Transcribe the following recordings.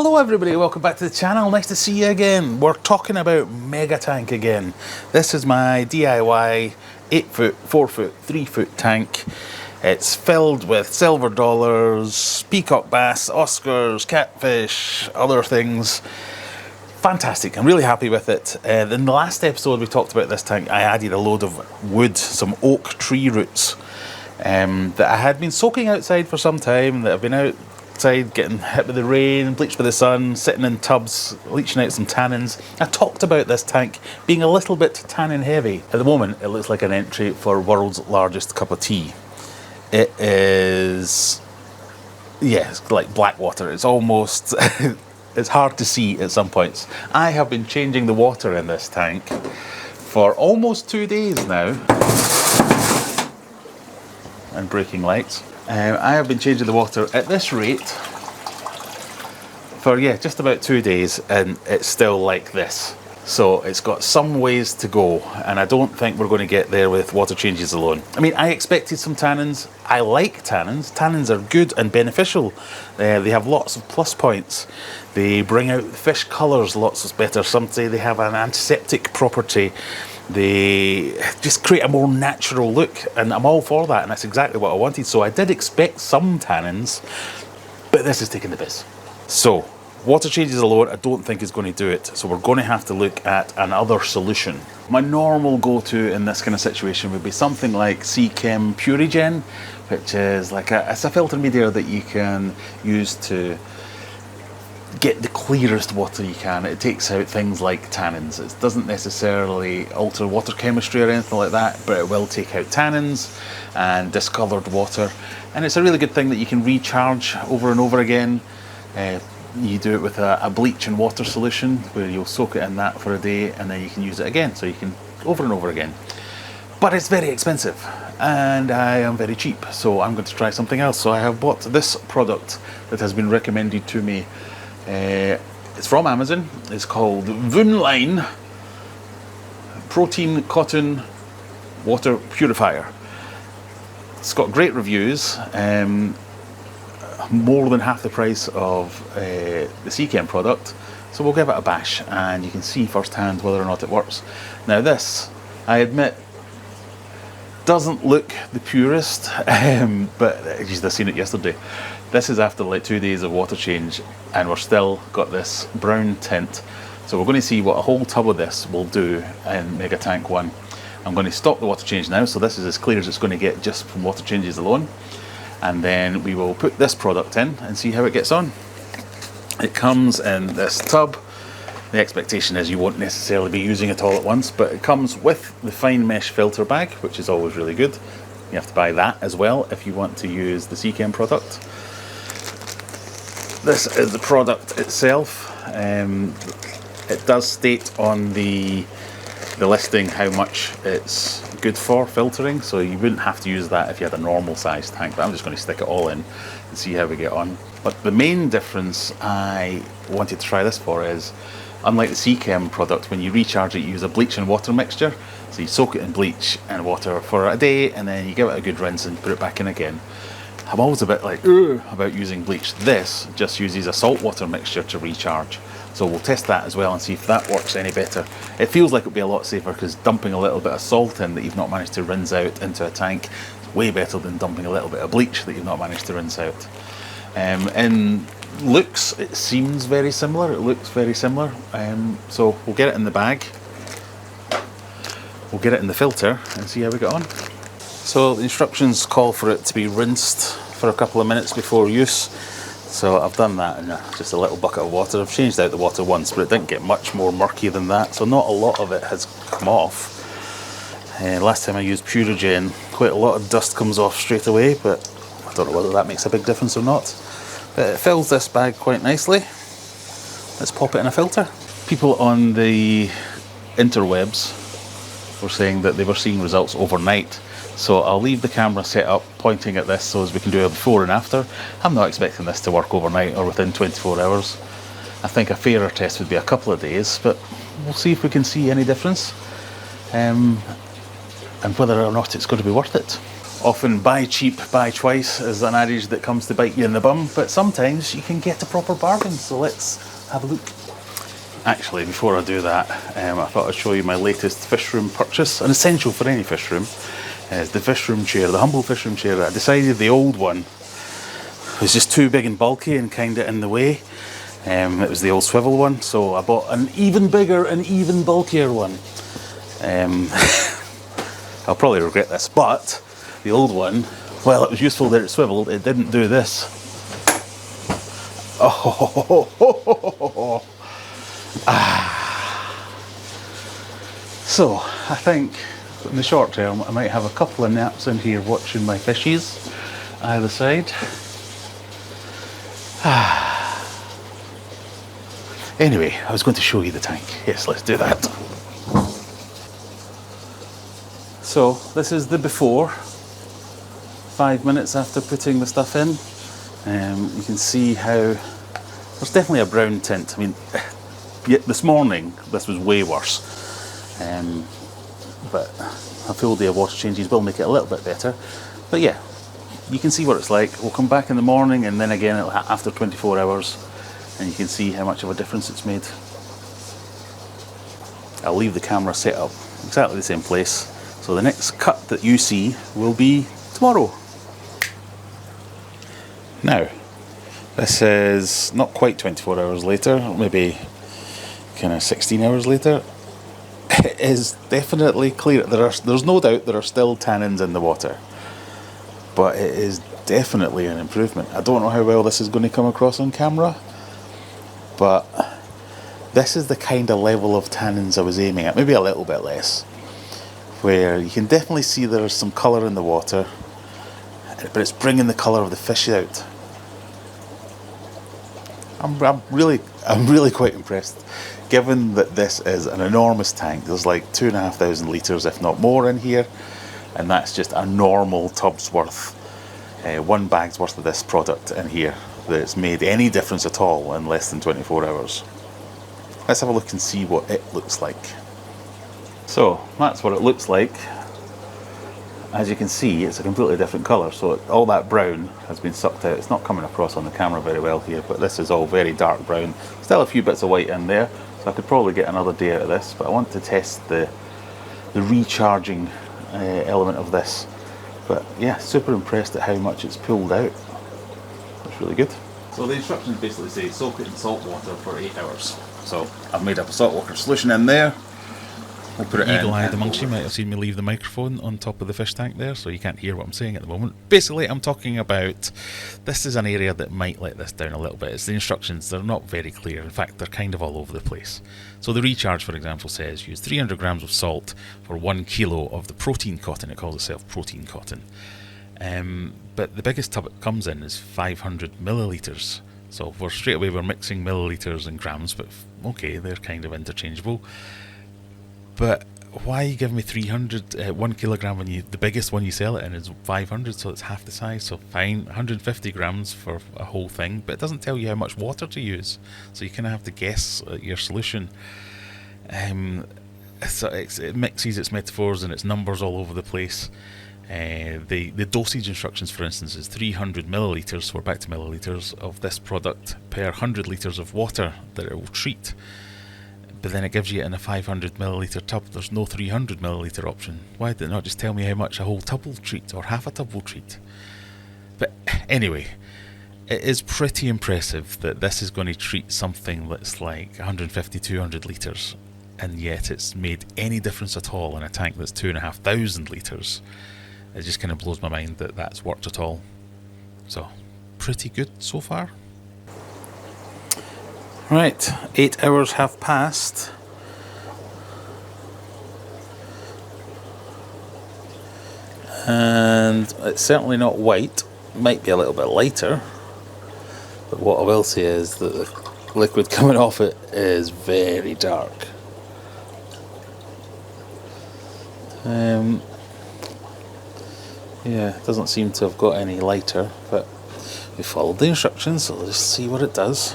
Hello everybody, welcome back to the channel. Nice to see you again. We're talking about Mega Tank again. This is my DIY 8-foot, 4-foot, 3-foot tank. It's filled with silver dollars, peacock bass, Oscars, catfish, other things. Fantastic, I'm really happy with it. In the last episode we talked about this tank, I added a load of wood, some oak tree roots that I had been soaking outside for some time, that have been outside getting hit with the rain, bleached by the sun, sitting in tubs, leaching out some tannins. I talked about this tank being a little bit tannin heavy. At the moment it looks like an entry for world's largest cup of tea. It is, yeah, it's like black water. It's almost, it's hard to see at some points. I have been changing the water in this tank for almost 2 days now. And breaking lights. I have been changing the water at this rate for just about 2 days, and it's still like this. So it's got some ways to go, and I don't think we're going to get there with water changes alone. I mean, I expected some tannins. I like tannins. Tannins are good and beneficial. They have lots of plus points. They bring out fish colours lots better. Some say they have an antiseptic property. They just create a more natural look, and I'm all for that, and that's exactly what I wanted. So I did expect some tannins, but this is taking the piss. So water changes alone I don't think is going to do it, so we're going to have to look at another solution. My normal go-to in this kind of situation would be something like Seachem Purigen, which is like it's a filter media that you can use to get the clearest water you can. It takes out things like tannins. It doesn't necessarily alter water chemistry or anything like that, but it will take out tannins and discoloured water, and it's a really good thing that you can recharge over and over again. You do it with a bleach and water solution where you'll soak it in that for a day and then you can use it again, so you can over and over again. But it's very expensive and I am very cheap, so I'm going to try something else. So I have bought this product that has been recommended to me. It's from Amazon. It's called Vunline Protein Cotton Water Purifier. It's got great reviews, more than half the price of the Seachem product, so we'll give it a bash and you can see firsthand whether or not it works. Now this, I admit, doesn't look the purest, but just I seen it yesterday. This is after like 2 days of water change and we're still got this brown tint. So we're going to see what a whole tub of this will do in Mega Tank 1. I'm going to stop the water change now, so this is as clear as it's going to get just from water changes alone. And then we will put this product in and see how it gets on. It comes in this tub. The expectation is you won't necessarily be using it all at once, but it comes with the fine mesh filter bag, which is always really good. You have to buy that as well if you want to use the Seachem product. This is the product itself. It does state on the listing how much it's good for filtering, so you wouldn't have to use that if you had a normal sized tank, but I'm just going to stick it all in and see how we get on. But the main difference I wanted to try this for is, unlike the Seachem product, when you recharge it you use a bleach and water mixture. So you soak it in bleach and water for a day and then you give it a good rinse and put it back in again. I'm always a bit like about using bleach. This just uses a salt water mixture to recharge. So we'll test that as well and see if that works any better. It feels like it would be a lot safer because dumping a little bit of salt in that you've not managed to rinse out into a tank is way better than dumping a little bit of bleach that you've not managed to rinse out. In looks, it seems very similar. It looks very similar. So we'll get it in the bag. We'll get it in the filter and see how we get on. So the instructions call for it to be rinsed for a couple of minutes before use. So I've done that in just a little bucket of water. I've changed out the water once, but it didn't get much more murky than that, so not a lot of it has come off. Last time I used Purigen, quite a lot of dust comes off straight away, but I don't know whether that makes a big difference or not. But it fills this bag quite nicely. Let's pop it in a filter. People on the interwebs were saying that they were seeing results overnight. So I'll leave the camera set up pointing at this so as we can do a before and after. I'm not expecting this to work overnight or within 24 hours. I think a fairer test would be a couple of days, but we'll see if we can see any difference and whether or not it's going to be worth it. Often buy cheap, buy twice is an adage that comes to bite you in the bum, but sometimes you can get a proper bargain, so let's have a look. Actually, before I do that, I thought I'd show you my latest fish room purchase. An essential for any fish room is the fish room chair, the humble fish room chair. I decided the old one was just too big and bulky and kind of in the way. It was the old swivel one, so I bought an even bigger and even bulkier one. I'll probably regret this, but the old one, while it was useful that it swiveled, it didn't do this. Oh, So I think in the short term I might have a couple of naps in here watching my fishies either side. Anyway, I was going to show you the tank. Yes, let's do that. So this is the before, 5 minutes after putting the stuff in. You can see how there's definitely a brown tint. I mean, this morning this was way worse, but a full day of water changes will make it a little bit better. But yeah, you can see what it's like. We'll come back in the morning and then again after 24 hours, and you can see how much of a difference it's made. I'll leave the camera set up exactly the same place, so the next cut that you see will be tomorrow. Now, this is not quite 24 hours later, maybe kind of 16 hours later. It is definitely clear. There's no doubt there are still tannins in the water, but it is definitely an improvement. I don't know how well this is going to come across on camera, but this is the kind of level of tannins I was aiming at, maybe a little bit less, where you can definitely see there's some colour in the water, but it's bringing the colour of the fish out. I'm really quite impressed, given that this is an enormous tank. There's like 2,500 litres, if not more, in here, and that's just a normal tub's worth, one bag's worth of this product in here that's made any difference at all in less than 24 hours. Let's have a look and see what it looks like. So that's what it looks like. As you can see, it's a completely different colour, so all that brown has been sucked out. It's not coming across on the camera very well here, but this is all very dark brown. Still a few bits of white in there, so I could probably get another day out of this, but I want to test the recharging element of this. But yeah, super impressed at how much it's pulled out. That's really good. So the instructions basically say soak it in salt water for 8 hours. So I've made up a salt water solution in there. We'll put it Eagle-eyed amongst you might have seen me leave the microphone on top of the fish tank there, so you can't hear what I'm saying at the moment. Basically, I'm talking about, this is an area that might let this down a little bit. It's the instructions, they're not very clear. In fact, they're kind of all over the place. So the recharge, for example, says use 300 grams of salt for 1 kilo of the protein cotton. It calls itself protein cotton. But the biggest tub it comes in is 500 millilitres. So straight away we're mixing millilitres and grams, but okay, they're kind of interchangeable. But why you give me 300, 1 kilogram when the biggest one you sell it in is 500, so it's half the size, so fine, 150 grams for a whole thing, but it doesn't tell you how much water to use, so you kind of have to guess your solution. So it mixes its metaphors and its numbers all over the place. The dosage instructions, for instance, is 300 millilitres, so we're back to millilitres, of this product per 100 litres of water that it will treat. But then it gives you it in a 500 millilitre tub. There's no 300 millilitre option. Why did it not just tell me how much a whole tub will treat, or half a tub will treat? But anyway, it is pretty impressive that this is going to treat something that's like 150, 200 litres, and yet it's made any difference at all in a tank that's 2,500 litres. It just kind of blows my mind that that's worked at all. So, pretty good so far. Right, 8 hours have passed. And it's certainly not white, might be a little bit lighter. But what I will say is that the liquid coming off it is very dark. Yeah, it doesn't seem to have got any lighter, but we followed the instructions, so let's just see what it does.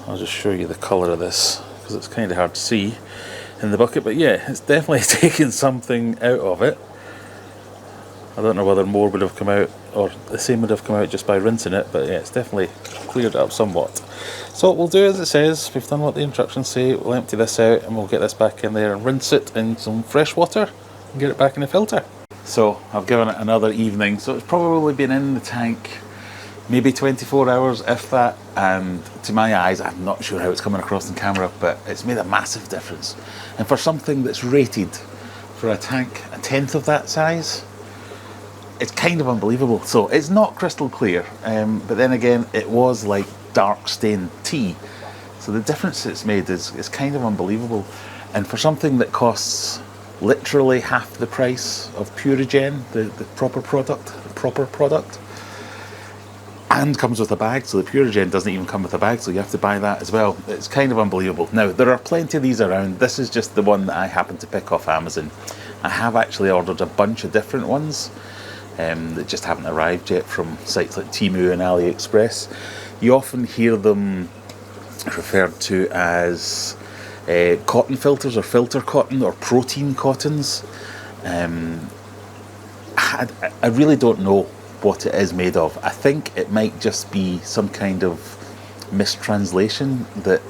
I'll just show you the colour of this, because it's kind of hard to see in the bucket, but yeah, it's definitely taken something out of it. I don't know whether more would have come out or the same would have come out just by rinsing it, but yeah, it's definitely cleared it up somewhat. So what we'll do as it says, we've done what the instructions say, we'll empty this out and we'll get this back in there and rinse it in some fresh water and get it back in the filter. So I've given it another evening, so it's probably been in the tank maybe 24 hours, if that, and to my eyes, I'm not sure how it's coming across in camera, but it's made a massive difference. And for something that's rated for a tank a tenth of that size, it's kind of unbelievable. So it's not crystal clear, but then again, it was like dark stained tea. So the difference it's made is kind of unbelievable. And for something that costs literally half the price of Purigen, the proper product, and comes with a bag, so the Purigen doesn't even come with a bag, so you have to buy that as well. It's kind of unbelievable. Now, there are plenty of these around. This is just the one that I happened to pick off Amazon. I have actually ordered a bunch of different ones that just haven't arrived yet from sites like Temu and AliExpress. You often hear them referred to as cotton filters or filter cotton or protein cottons. I really don't know what it is made of. I think it might just be some kind of mistranslation, that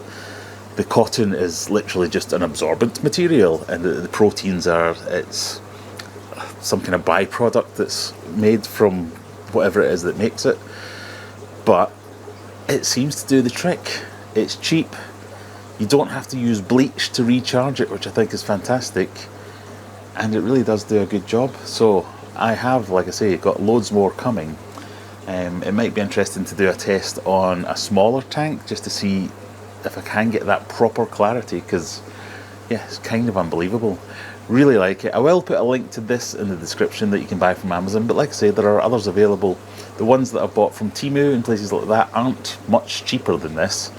the cotton is literally just an absorbent material and the proteins are, it's some kind of byproduct that's made from whatever it is that makes it. But it seems to do the trick. It's cheap. You don't have to use bleach to recharge it, which I think is fantastic, and it really does do a good job. So I have, like I say, got loads more coming. It might be interesting to do a test on a smaller tank just to see if I can get that proper clarity, because yeah, it's kind of unbelievable. Really like it. I will put a link to this in the description that you can buy from Amazon, but like I say, there are others available. The ones that I've bought from Temu and places like that aren't much cheaper than this.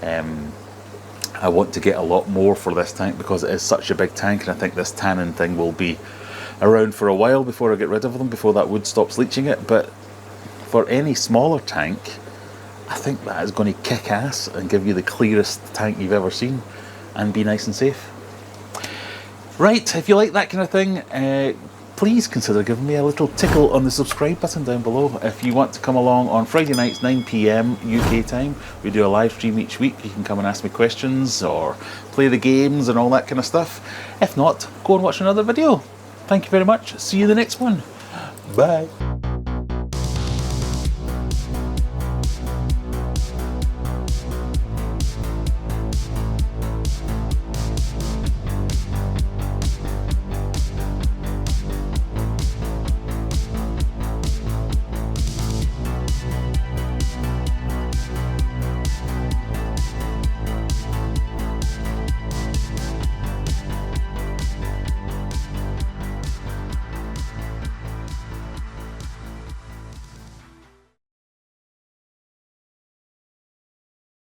I want to get a lot more for this tank because it is such a big tank, and I think this Tannin thing will be around for a while before I get rid of them, before that wood stops leaching it. But for any smaller tank, I think that is going to kick ass and give you the clearest tank you've ever seen and be nice and safe. Right, if you like that kind of thing, please consider giving me a little tickle on the subscribe button down below. If you want to come along on Friday nights 9 PM UK time, we do a live stream each week. You can come and ask me questions or play the games and all that kind of stuff. If not, go and watch another video. Thank you very much. See you in the next one. Bye.